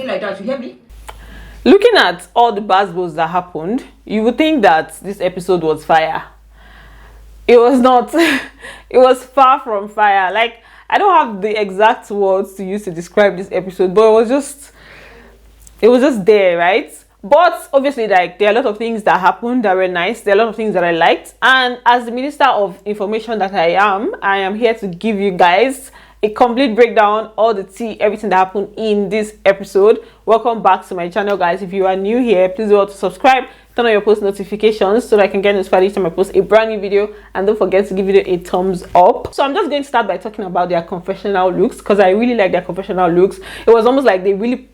like that, you hear me? Looking at all the basketballs that happened, you would think that this episode was fire. It was not. It was far from fire. Like, I don't have the exact words to use to describe this episode, but it was just there, right? But obviously, like, there are a lot of things that happened that were nice. There are a lot of things that I liked, and as the Minister of Information that I am here to give you guys a complete breakdown, all the tea, everything that happened in this episode. Welcome back to my channel, guys. If you are new here, please do to subscribe, turn on your post notifications so that I can get notified each time I post a brand new video, and don't forget to give it a thumbs up. So I'm just going to start by talking about their confessional looks, because I really like their confessional looks. It was almost like they really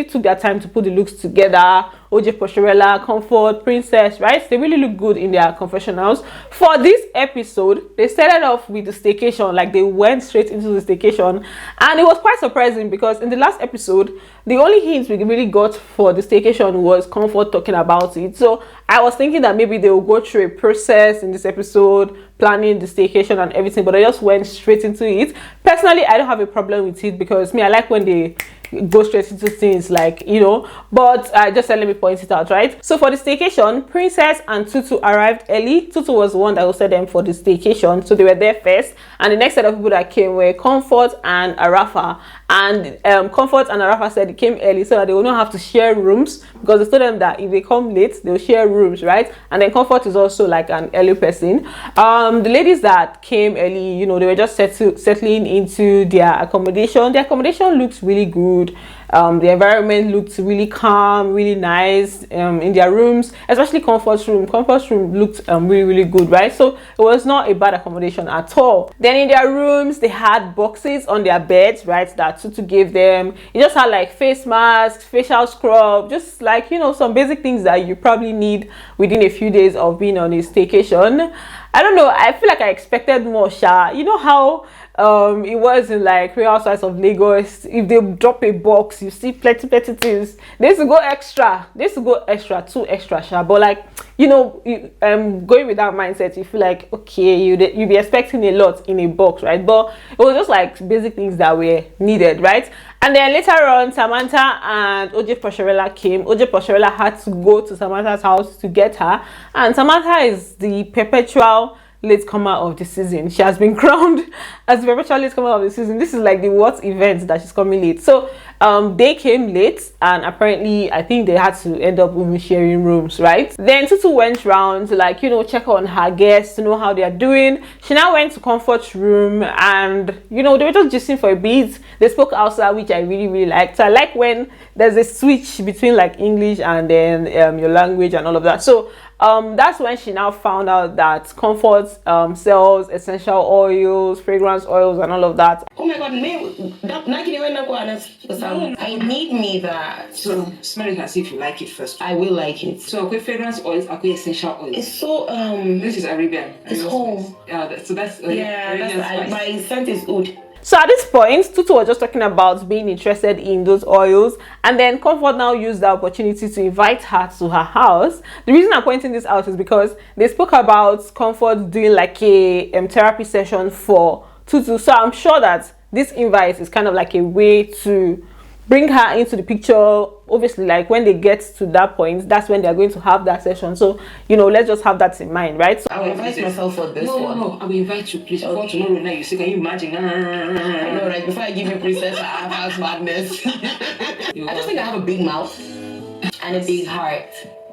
took their time to put the looks together. OJ Posherella, Comfort, Princess, right? They really look good in their confessionals. For this episode, they started off with the staycation, like they went straight into the staycation, and it was quite surprising because in the last episode, the only hints we really got for the staycation was Comfort talking about it. So I was thinking that maybe they will go through a process in this episode, planning the staycation and everything, but I just went straight into it. Personally, I don't have a problem with it because I like when they go straight into things, like, you know, but just let me point it out, right? So for the staycation, Princess and Tutu arrived early. Tutu was the one that hosted them for the staycation, so they were there first, and the next set of people that came were Comfort and Arafa. And Comfort and Arafa said they came early so that they will not have to share rooms, because they told them that if they come late, they'll share rooms, right? And then Comfort is also like an early person. The ladies that came early, you know, they were just settling into their accommodation. The accommodation looks really good. The environment looked really calm, really nice in their rooms, especially Comfort's room. Comfort's room looked really good, right? So it was not a bad accommodation at all. Then in their rooms, they had boxes on their beds, right, that Tutu gave them. It just had like face masks, facial scrub, just like, you know, some basic things that you probably need within a few days of being on a staycation. I don't know, I feel like I expected more, Sha. You know how it was in like Real Housewives of Lagos? If they drop a box, you see plenty things. They used to go extra. Too extra, Sha. But like, you know, going with that mindset, you feel like, okay, you'd be expecting a lot in a box, right? But it was just like basic things that were needed, right? And then later on, Samantha and OJ Posherella came. OJ Posherella had to go to Samantha's house to get her, and Samantha is the perpetual latecomer of the season. She has been crowned as the perpetual latecomer of the season. This is like the what event that she's coming late. So they came late, and apparently I think they had to end up with sharing rooms, right? Then Tutu went round to, like, you know, check on her guests to know how they are doing. She now went to Comfort's room, and, you know, they were just gisting for a bit. They spoke outside, which I really liked. So I like when there's a switch between like English and then your language and all of that. So that's when she now found out that Comfort sells essential oils, fragrance oils, and all of that. Oh my God, I need me that. So smell it as if you like it first. I will like it. So fragrance oils, essential oils. It's so this is Arabian. It's home. Yeah, so that's my scent is good. So at this point, Tutu was just talking about being interested in those oils, and then Comfort now used the opportunity to invite her to her house. The reason I'm pointing this out is because they spoke about Comfort doing like a therapy session for Tutu. So I'm sure that this invite is kind of like a way to bring her into the picture. Obviously, like when they get to that point, that's when they're going to have that session. So, you know, let's just have that in mind, right? So I will invite myself for this one. No, I will invite you, please. Okay. For tomorrow night, you see, can you imagine? I know, right? Before I give you Princess, I have house madness. I just think I have a big mouth and a big heart.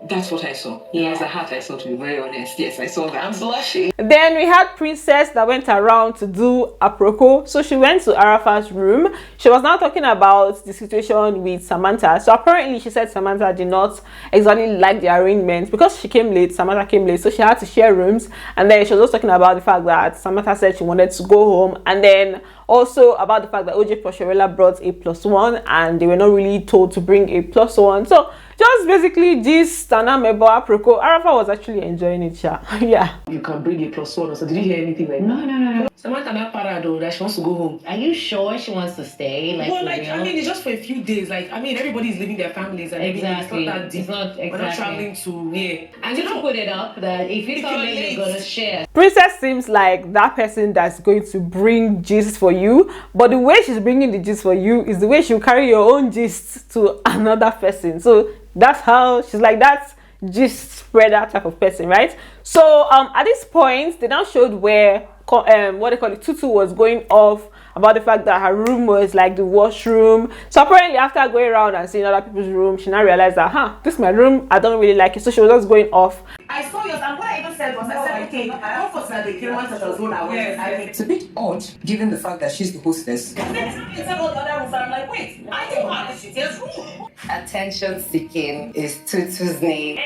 That's what I saw. Yeah. It was the heart I saw, to be very honest. Yes, I saw that. I'm blushing. Then we had Princess that went around to do aproko. So she went to Arafa's room. She was now talking about the situation with Samantha. So apparently she said Samantha did not exactly like the arrangement because she came late. Samantha came late, so she had to share rooms. And then she was also talking about the fact that Samantha said she wanted to go home, and then also about the fact that OJ Posherella brought a +1 and they were not really told to bring a +1. So just basically gist and amebo aproko. Arafa was actually enjoying it, yeah. You can bring a +1. So did you hear anything like that? No. Samantha not parado that she wants to go home. Are you sure she wants to stay? Like, Well, for like, real? I mean, it's just for a few days. Like, I mean, everybody's leaving their families. And Exactly. It's not that deep. It's not We're not exactly. traveling to here. And you don't put it up that if you come you're in, late. you're gonna share. Princess seems like that person that's going to bring gist for you, but the way she's bringing the gist for you is the way she'll carry your own gist to another person. So that's how she's like that gist spreader type of person, right? So at this point, they now showed where what they call it, Tutu was going off about the fact that her room was like the washroom. So apparently after going around and seeing other people's room, she now realized that this is my room, I don't really like it. So she was just going off. I saw yours, and what I even said was, I said, okay, I thought that the Kiruan was going away. It's a bit odd, given the fact that she's the hostess. It's all the other rooms, and I'm like, wait, I didn't have this shit room. Attention seeking is Tutu's name.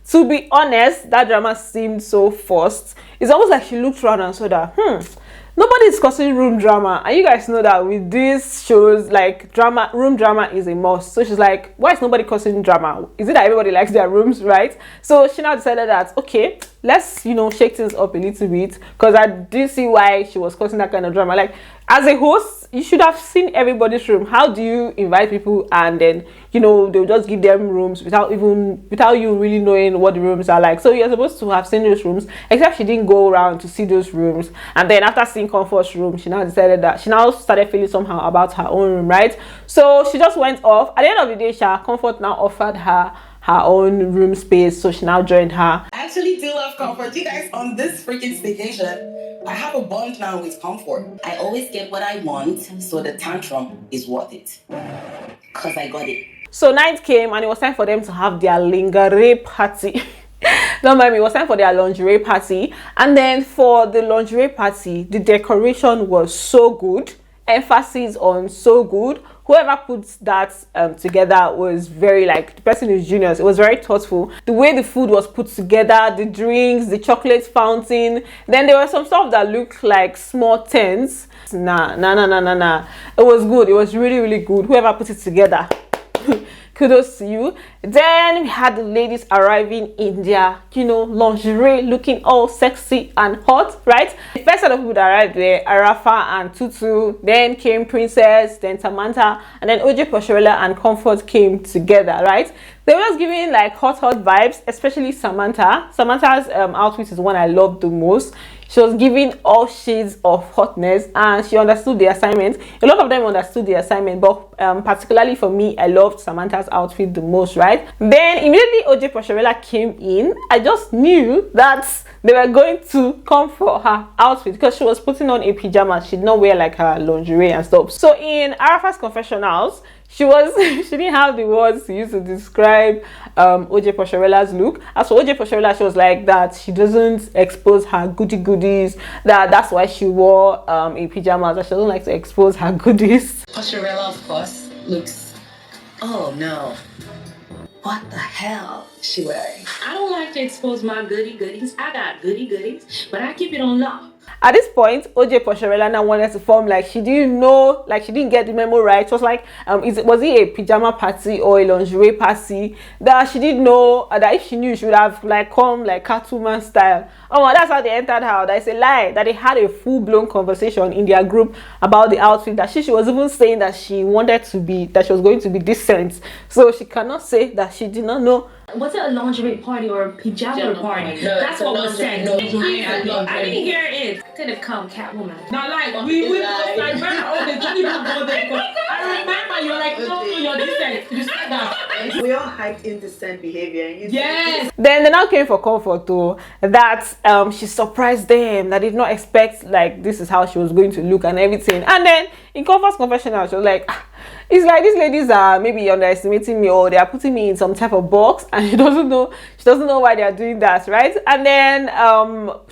To be honest, that drama seemed so forced. It's almost like she looked around and saw that, nobody's causing room drama. And you guys know that with these shows, like room drama is a must. So she's like, why is nobody causing drama? Is it that everybody likes their rooms, right? So she now decided that, okay, let's, shake things up a little bit. Because I did see why she was causing that kind of drama. Like, as a host, you should have seen everybody's room. How do you invite people and then, they'll just give them rooms without you really knowing what the rooms are like? So you're supposed to have seen those rooms, except she didn't go around to see those rooms. And then after seeing Comfort's room, she now decided that she now started feeling somehow about her own room, right? So she just went off. At the end of the day, Comfort now offered her own room space, so she now joined her. I actually do love Comfort. You guys, on this freaking staycation, I have a bond now with Comfort. I always get what I want, so the tantrum is worth it. Because I got it. So night came and it was time for them to have their lingerie party. Don't mind me, it was time for their lingerie party. And then for the lingerie party, the decoration was so good. Emphasis on so good. Whoever puts that together was very, like, the person is genius. It was very thoughtful. The way the food was put together, the drinks, the chocolate fountain. Then there was some stuff that looked like small tents. Nah. It was good. It was really, really good. Whoever put it together, kudos to you. Then we had the ladies arriving in their, lingerie, looking all sexy and hot, right? The first set of people that arrived there, Arafa and Tutu. Then came Princess, then Samantha, and then OJ Poshorela and Comfort came together, right? They were just giving like hot vibes, especially Samantha. Samantha's outfit is the one I loved the most. She was giving all shades of hotness and she understood the assignment. A lot of them understood the assignment, but particularly for me, I loved Samantha's outfit the most, right? Then immediately OJ Poshorela came in. I just knew that they were going to come for her outfit because she was putting on a pajama. She did not wear like her lingerie and stuff. So in Arafa's confessionals, she didn't have the words to use to describe OJ Poshorela's look. As for OJ Poshorela, she was like that she doesn't expose her goodies, that's why she wore a pajamas, that she doesn't like to expose her goodies. Poshorela, of course, looks... Oh, no. What the hell is she wearing? I don't like to expose my goodies. I got goodies, but I keep it on lock. At this point, OJ Poshorela now wanted to form like she didn't know, like she didn't get the memo right. It was like, was it a pajama party or a lingerie party? That she didn't know, that if she knew, she would have like come like Catwoman style. Oh, that's how they entered her. That's a lie. That they had a full-blown conversation in their group about the outfit. That she was even saying that she wanted to be, that she was going to be decent. So she cannot say that she did not know. Was it a lingerie party or a pajama party? No, that's what was said. No, I didn't hear it. Could have come Catwoman. Not like, we both like, when all the Johnny go there. I remember you're like, no, you're decent. You said that. We all hyped indecent behavior. And you Yes. Then they now came for Comfort too, that she surprised them, that did not expect like this is how she was going to look and everything. And then in Comfort's confessional, she was like, it's like these ladies are maybe underestimating me or they are putting me in some type of box, and she doesn't know why they are doing that, right? And then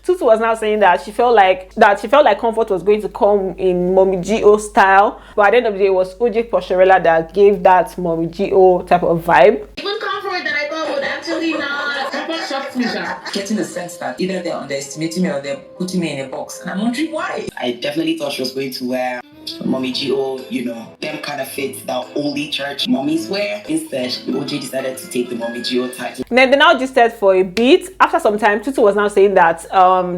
Tutu was now saying that she felt like Comfort was going to come in Mommy G.O. style, but at the end of the day, it was OJ Poshorela that gave that Mommy G.O. type of vibe. Even Comfort that I thought would actually not. Getting the sense that either they're underestimating me or they're putting me in a box. And I'm wondering why. I definitely thought she was going to wear Mommy G.O., you know, them kind of fits that holy church mommies wear. Instead, OJ decided to take the Mommy G.O. title. Then they now just said for a bit. After some time, Tutu was now saying that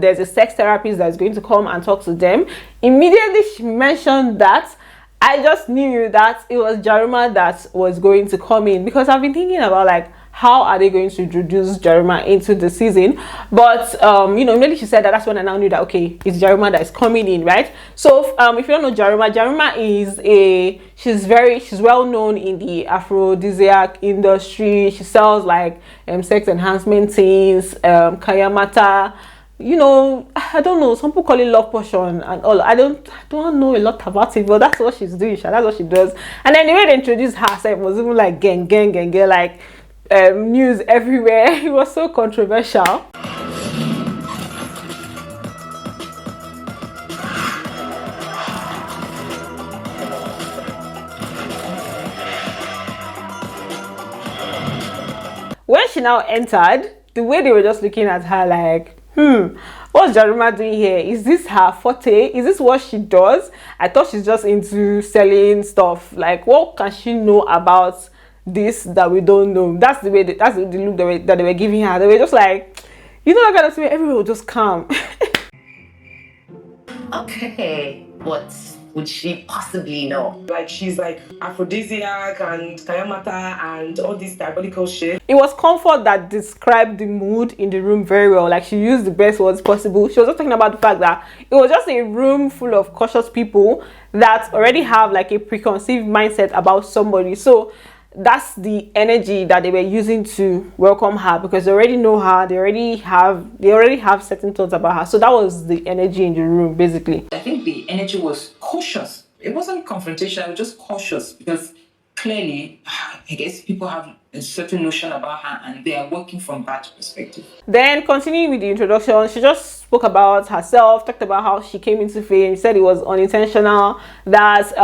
there's a sex therapist that's going to come and talk to them. Immediately she mentioned that. I just knew that it was JARUMA that was going to come in, because I've been thinking about like, how are they going to introduce JARUMA into the season? But you know, immediately she said that. That's when I now knew that okay, it's JARUMA that is coming in, right? So if you don't know JARUMA is she's well known in the aphrodisiac industry. She sells like sex enhancement things, kayamata. You know, I don't know, some people call it love potion and all. I don't know a lot about it, but that's what she's doing. That's what she does. And then the way they introduced herself was even like gang, like news everywhere. It was so controversial. When she now entered, the way they were just looking at her like, what's JARUMA doing here? Is this her forte? Is this what she does? I thought she's just into selling stuff. Like, what can she know about this that we don't know? That's the way that's the look that they were giving her. They were just like, you know, that kind of way everyone will just calm. Okay, what would she possibly know? Like, she's like aphrodisiac and kayamata and all this diabolical shit. It was Comfort that described the mood in the room very well. Like, she used the best words possible. She was just talking about the fact that it was just a room full of cautious people that already have like a preconceived mindset about somebody. So that's the energy that they were using to welcome her, because they already know her. They already have certain thoughts about her. So that was the energy in the room, basically. I think the energy was cautious. It wasn't confrontation, it was just cautious, because clearly, I guess people have a certain notion about her and they are working from that perspective. Then continuing with the introduction, she just spoke about herself, talked about how she came into fame. She said it was unintentional, that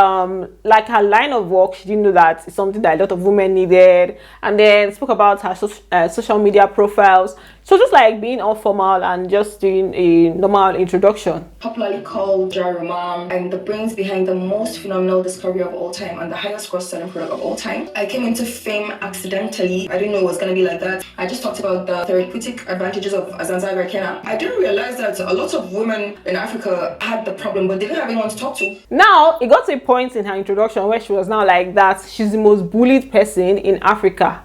like her line of work, she didn't know that it's something that a lot of women needed. And then spoke about her social media profiles. So just like being all formal and just doing a normal introduction. Popularly called JARUMA, I'm the brains behind the most phenomenal discovery of all time and the highest cross-selling product of all time. I came into fame accidentally. I didn't know it was going to be like that. I just talked about the therapeutic advantages of Azanza Rakena. I didn't realize that a lot of women in Africa had the problem, but they didn't have anyone to talk to. Now, it got to a point in her introduction where she was now like that she's the most bullied person in Africa.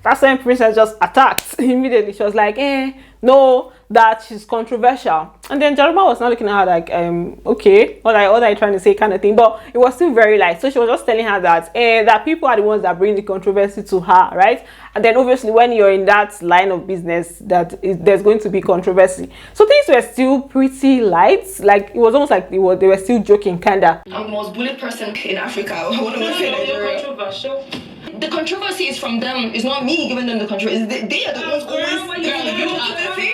That's when Princess just attacked immediately. She was like, no, that she's controversial. And then JARUMA was now looking at her like, okay, what are you trying to say, kind of thing. But it was still very light. So she was just telling her that that people are the ones that bring the controversy to her, right? And then obviously when you're in that line of business, there's going to be controversy. So things were still pretty light. Like, it was almost like they were still joking, kinda. I'm the most bullied person in Africa. I wouldn't want to say Nigeria. Controversial. The controversy is from them. It's not me giving them the controversy. They are the ones always giving the controversy.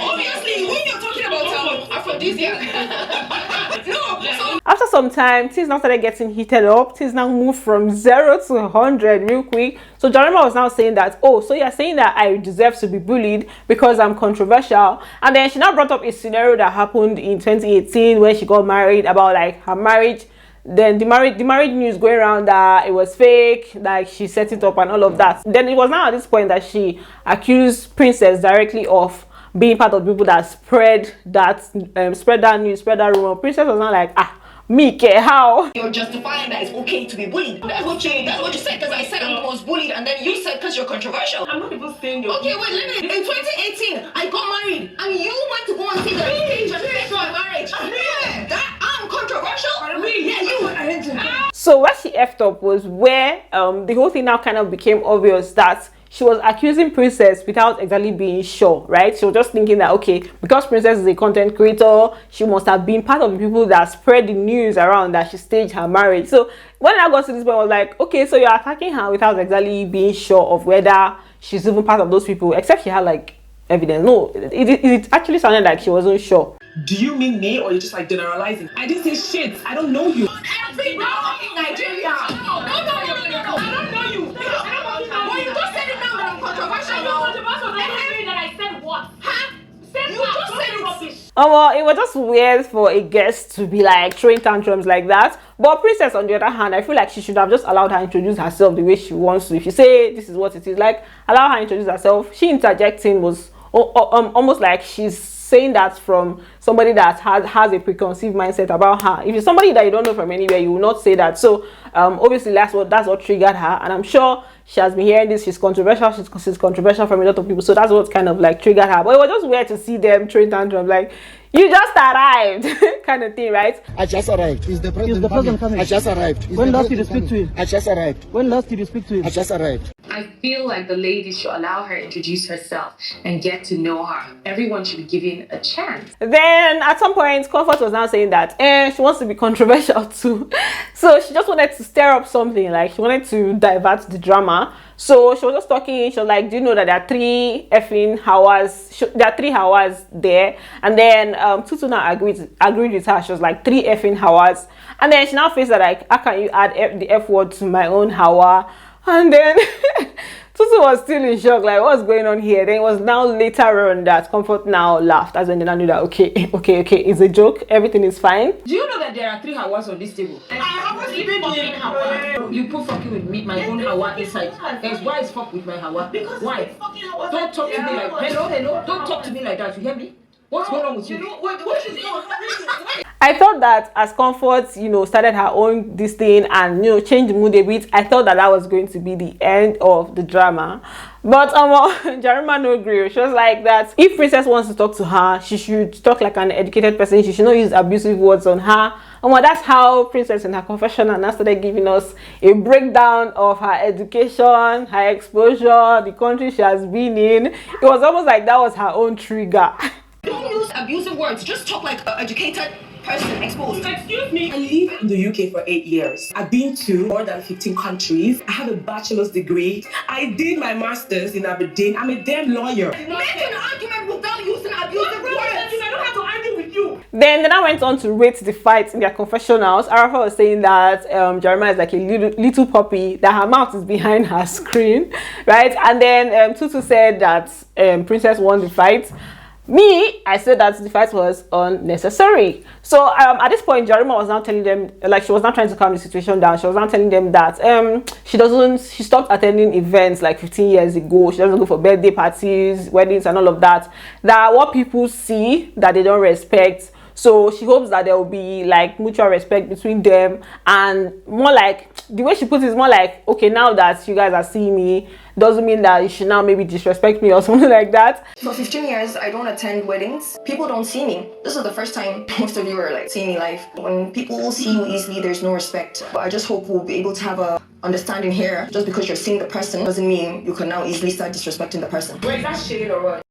Obviously, when you're talking about aphrodisiac. No. After some time, things now started getting heated up. Things now moved from 0 to 100 real quick. So JARUMA was now saying that, oh, so you're saying that I deserve to be bullied because I'm controversial. And then she now brought up a scenario that happened in 2018 when she got married, about like her marriage. Then the marriage news going around that it was fake, like she set it up and all of that. Then it was now at this point that she accused Princess directly of being part of the people that spread that news, spread that rumor. Princess was now like, me care how? You're justifying that it's okay to be bullied. That's what you said, because I said I was bullied, and then you said because you're controversial. I'm not even saying you're... Okay, wait, let me. In 2018, I got married, and you went to go and see the stage and pay for my marriage. Yeah, that I'm controversial. Yeah, you were. So where she effed up was where the whole thing now kind of became obvious that she was accusing Princess without exactly being sure, right? She was just thinking that, okay, because Princess is a content creator, she must have been part of the people that spread the news around that she staged her marriage. So when I got to this point, I was like, okay, so you're attacking her without exactly being sure of whether she's even part of those people, except she had like evidence. No, it actually sounded like she wasn't sure. Do you mean me, or you're just like generalizing? I didn't say shit. I don't know you. Every girl in Nigeria. No. I don't know you. Well, you just said it now that I'm controversial now. Controversial doesn't mean that I said what? Huh? Said You what? just said Don't it. rubbish. It was just weird for a guest to be like throwing tantrums like that. But Princess, on the other hand, I feel like she should have just allowed her introduce herself the way she wants to. If you say this is what it is, like allow her introduce herself. She interjecting was almost like she's saying that from somebody that has a preconceived mindset about her. If it's somebody that you don't know from anywhere, you will not say that. So obviously that's what triggered her, and I'm sure she has been hearing this. She's controversial. She's controversial from a lot of people, so that's what kind of like triggered her. But it was just weird to see them throwing tantrums like, you just arrived, kind of thing, right? I just arrived. Is the president coming? I just arrived. When last did you speak to him? I just arrived. When last did you speak to him? I just arrived. I feel like the lady should allow her to introduce herself and get to know her. Everyone should be given a chance. Then at some point, Comfort was now saying that she wants to be controversial too. So she just wanted to stir up something, like she wanted to divert the drama. So she was just talking, she was like, do you know that there are 3 effing hours, there are 3 hours there? And then Tutu now agreed with her. She was like, 3 effing hours. And then she now faced that like, how can you add the F word to my own hour? And then Tutu was still in shock, like what's going on here? Then it was now later on that Comfort now laughed, as when they now knew that okay, it's a joke, everything is fine. Do you know that there are 3 Hawas on this table? I haven't been fucking Hawa. You put fucking with me, my own Hawa inside. Guys, why is fuck with my Hawa? Because why? fucking Hawa. Don't talk to me like hello. Don't talk to me like that. You hear me? What's going on with you? What is going on? I thought that as Comfort, started her own this thing and changed the mood a bit, I thought that was going to be the end of the drama. But Jaruma no agree. She was like that if Princess wants to talk to her, she should talk like an educated person. She should not use abusive words on her. That's how Princess in her confessional now started giving us a breakdown of her education, her exposure, the country she has been in. It was almost like that was her own trigger. Don't use abusive words. Just talk like an educated person exposed. Excuse me. I live in the UK for 8 years. I've been to more than 15 countries. I have a bachelor's degree. I did my master's in Aberdeen. I'm a damn lawyer. Make an argument without using abusive words. I don't have to argue with you. Then I went on to rate the fight in their confessionals. Arafa was saying that Jaruma is like a little puppy, that her mouth is behind her screen, right? And then Tutu said that Princess won the fight. Me, I said that the fight was unnecessary. So at this point, Jaruma was now telling them, like she was now trying to calm the situation down. She was now telling them that she stopped attending events like 15 years ago. She doesn't go for birthday parties, weddings and all of that. That what people see that they don't respect. So she hopes that there will be like mutual respect between them, and more like the way she puts it is more like, okay, now that you guys are seeing me, doesn't mean that you should now maybe disrespect me or something like that. For 15 years, I don't attend weddings. People don't see me. This is the first time most of you are like seeing me live. When people see you easily, there's no respect. But I just hope we'll be able to have a understanding here. Just because you're seeing the person doesn't mean you can now easily start disrespecting the person. Wait, is that shade or what?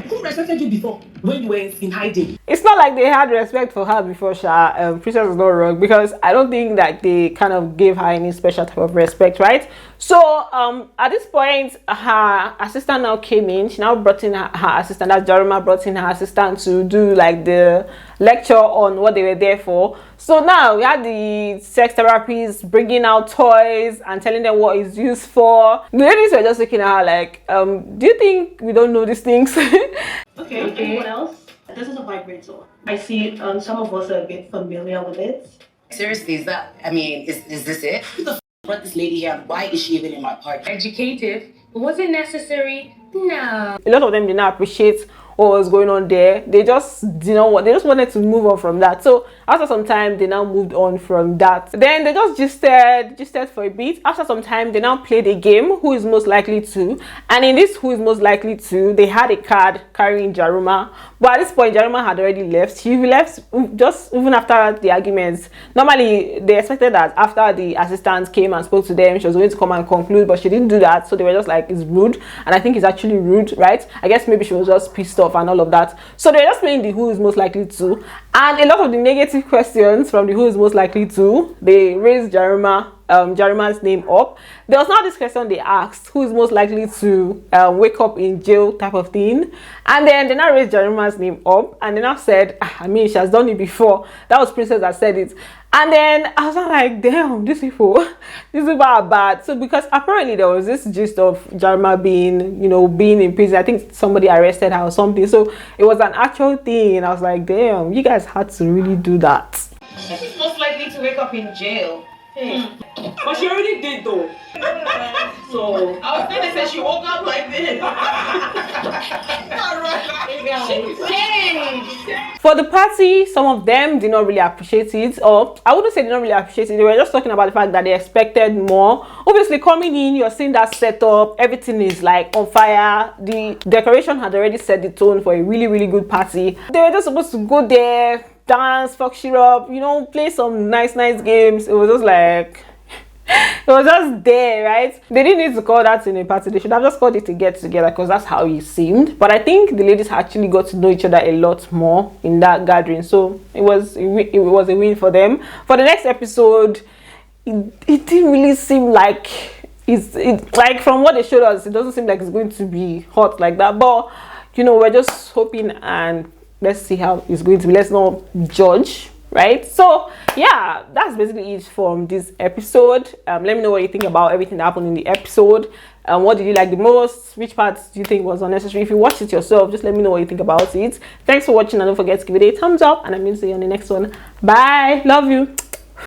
Who respected you before when you were in hiding? It's not like they had respect for her before, Sha. Princess is not wrong, because I don't think that they kind of gave her any special type of respect, right? So at this point, her assistant now came in. She now brought in her assistant. That Jaruma brought in her assistant to do like the lecture on what they were there for. So now we had the sex therapists bringing out toys and telling them what it's used for. The ladies were just looking at her like, do you think we don't know these things? Okay. What else? This is a vibrator. I see some of us are a bit familiar with it. Seriously, is this it? Who the f brought this lady here and why is she even in my party? Educative. Was it necessary? No. A lot of them did not appreciate what was going on there. They just they just wanted to move on from that. So after some time, they now moved on from that. Then they just gisted for a bit. After some time, they now played a game, who is most likely to, and in this who is most likely to, they had a card carrying Jaruma. But at this point, Jaruma had already left. She left just even after the arguments. Normally they expected that after the assistant came and spoke to them, she was going to come and conclude, but she didn't do that. So they were just like, it's rude. And I think it's actually rude, right? I guess maybe she was just pissed off and all of that. So they're just playing the who is most likely to, and a lot of the negative questions from the who is most likely to, they raised Jaruma Jaruma's name up. There was now this question they asked, who is most likely to wake up in jail type of thing, and then they now raised Jaruma's name up, and they now said, I mean, she has done it before. That was Princess that said it. And then I was like, damn, these people are bad. So because apparently there was this gist of Jaruma being, you know, being in prison. I think somebody arrested her or something. So it was an actual thing. And I was like, damn, you guys had to really do that. She's most likely to wake up in jail. But she already did though. So I was gonna say she woke up like this. For the party, some of them did not really appreciate it, or I wouldn't say they don't really appreciate it. They were just talking about the fact that they expected more. Obviously, coming in, you're seeing that setup, everything is like on fire. The decoration had already set the tone for a really, really good party. They were just supposed to go there, dance, fuck shit up, you know, play some nice games. It was just like it was just there, right? They didn't need to call that in a party. They should have just called it a get together, because that's how it seemed. But I think the ladies actually got to know each other a lot more in that gathering, so it was a win for them. For the next episode, it didn't really seem like it's like, from what they showed us, it doesn't seem like it's going to be hot like that. But you know, we're just hoping, and let's see how it's going to be. Let's not judge, right? So yeah, that's basically it from this episode. Let me know what you think about everything that happened in the episode. What did you like the most? Which parts do you think was unnecessary? If you watched it yourself, just let me know what you think about it. Thanks for watching, and don't forget to give it a thumbs up, and I'm going to see you on the next one. Bye, love you.